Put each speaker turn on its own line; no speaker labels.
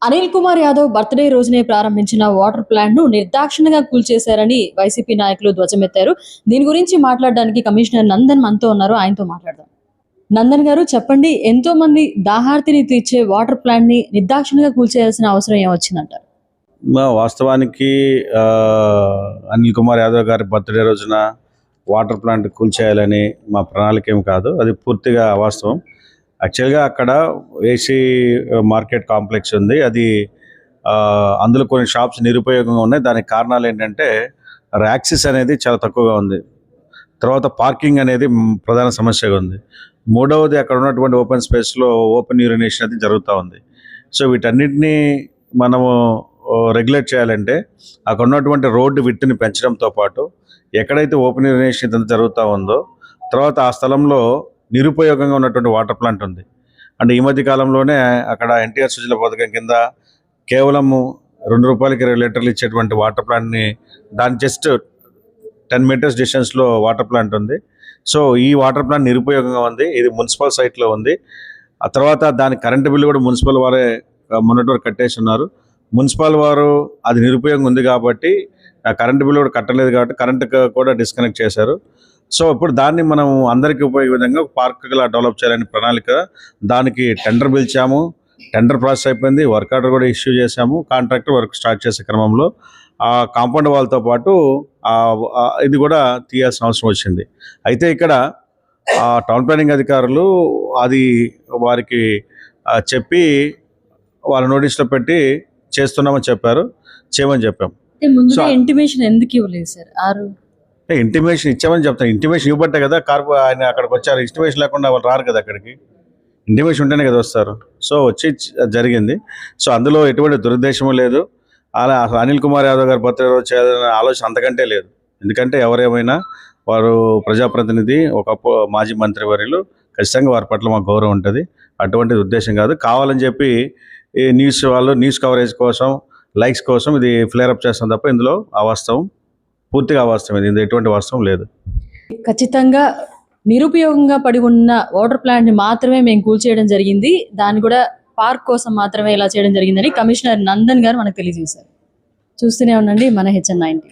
Anil Kumar Yadav birthday రోజునే ప్రారంభించిన water plant ను నిర్దాక్షిణ్యంగా కూల్చేశారని వైసీపీ నాయకులు ధ్వజమెత్తారు. దీని గురించి మాట్లాడడానికి కమిషనర్ నందన్ మనతో ఉన్నారు. ఆయనతో మాట్లాడదాం. నందన్ గారు చెప్పండి, ఎంతో మంది దాహార్తిని తీర్చే వాటర్ ప్లాంట్ ని నిర్దాక్షిణ్యంగా కూల్చేయాల్సిన అవసరం ఏమొచ్చిందంటారు?
వాస్తవానికి అనిల్ కుమార్ యాదవ్ గారి బర్త్డే రోజున వాటర్ ప్లాంట్ కూల్చేయాలని మా ప్రణాళిక ఏం కాదు. అది పూర్తిగా అవాస్తవం. యాక్చువల్గా అక్కడ ఏసీ మార్కెట్ కాంప్లెక్స్ ఉంది. అది అందులో కొన్ని షాప్స్ నిరుపయోగంగా ఉన్నాయి. దానికి కారణాలు ఏంటంటే యాక్సిస్ అనేది చాలా తక్కువగా ఉంది. తర్వాత పార్కింగ్ అనేది ప్రధాన సమస్యగా ఉంది. మూడవది, అక్కడ ఉన్నటువంటి ఓపెన్ స్పేస్లో ఓపెన్ యూరినేషన్ అది జరుగుతూ ఉంది. సో వీటన్నిటినీ మనము రెగ్యులేట్ చేయాలంటే అక్కడ ఉన్నటువంటి రోడ్డు విట్టుని పెంచడంతో పాటు ఎక్కడైతే ఓపెన్ యూరినేషన్ ఇదంతా జరుగుతూ ఉందో, తర్వాత ఆ స్థలంలో నిరుపయోగంగా ఉన్నటువంటి వాటర్ ప్లాంట్ ఉంది. అంటే ఈ మధ్య కాలంలోనే అక్కడ ఎన్టీఆర్ సుజల పథకం కింద కేవలము ₹2కి 20 లీటర్లు ఇచ్చేటువంటి వాటర్ ప్లాంట్ని, దాని జస్ట్ 10 మీటర్స్ డిస్టెన్స్లో వాటర్ ప్లాంట్ ఉంది. సో ఈ వాటర్ ప్లాంట్ నిరుపయోగంగా ఉంది. ఇది మున్సిపల్ సైట్లో ఉంది. ఆ తర్వాత దాని కరెంటు బిల్లు కూడా మున్సిపల్ వారే మొన్నటి వరకు కట్టేసి ఉన్నారు. మున్సిపల్ వారు అది నిరుపయోగం ఉంది కాబట్టి ఆ కరెంటు బిల్లు కూడా కట్టలేదు కాబట్టి కరెంటు కూడా డిస్కనెక్ట్ చేశారు. సో ఇప్పుడు దాన్ని మనం అందరికీ ఉపయోగ విధంగా పార్క్లా డెవలప్ చేయాలని ప్రణాళిక, దానికి టెండర్ పిలిచాము. టెండర్ ప్రాసెస్ అయిపోయింది. వర్క్ ఆర్డర్ కూడా ఇష్యూ చేశాము. కాంట్రాక్టర్ వర్క్ స్టార్ట్ చేసే క్రమంలో ఆ కాంపౌండ్ వాళ్ళతో పాటు ఇది కూడా తీయాల్సిన అవసరం వచ్చింది. అయితే ఇక్కడ టౌన్ ప్లానింగ్ అధికారులు అది వారికి చెప్పి వాళ్ళ నోటీస్లో పెట్టి చేస్తున్నామని చెప్పారు, చేయమని చెప్పాం.
ఇంటిమేషన్ ఎందుకు ఇవ్వలేదు సార్?
ఇంటిమేషన్ ఇచ్చామని చెప్తాను. ఇంటిమేషన్ ఇవ్వబట్టే కదా ఆయన అక్కడికి వచ్చారు. ఇంటిమేషన్ లేకుండా వాళ్ళు రారు కదా అక్కడికి. ఇంటిమేషన్ ఉంటేనే కదా వస్తారు. సో వచ్చి జరిగింది. సో అందులో ఎటువంటి దురుద్దేశము లేదు. అలా అనిల్ కుమార్ యాదవ్ గారి బర్త్డే రోజు చేయాలనే ఆలోచన అంతకంటే లేదు. ఎందుకంటే ఎవరేమైనా వారు ప్రజాప్రతినిధి, ఒకప్పుడు మాజీ మంత్రివర్యులు, ఖచ్చితంగా వారి పట్ల మాకు గౌరవం ఉంటుంది. అటువంటి ఉద్దేశం కాదు. కావాలని చెప్పి ఈ న్యూస్ వాళ్ళు న్యూస్ కవరేజ్ కోసం, లైక్స్ కోసం ఇది ఫ్లేరప్ చేస్తాం తప్ప ఇందులో అవాస్తవం, పూర్తిగా అవాస్తవం. ఇది ఎటువంటి వాస్తవం లేదు.
ఖచ్చితంగా నిరుపయోగంగా పడి ఉన్న వాటర్ ప్లాంట్ ని మాత్రమే మేము కూల్చేయడం జరిగింది. దాన్ని కూడా పార్క్ కోసం మాత్రమే ఇలా చేయడం జరిగిందని కమిషనర్ నందన్ గారు మనకు తెలియజేశారు. చూస్తూనే ఉండండి మన HN90.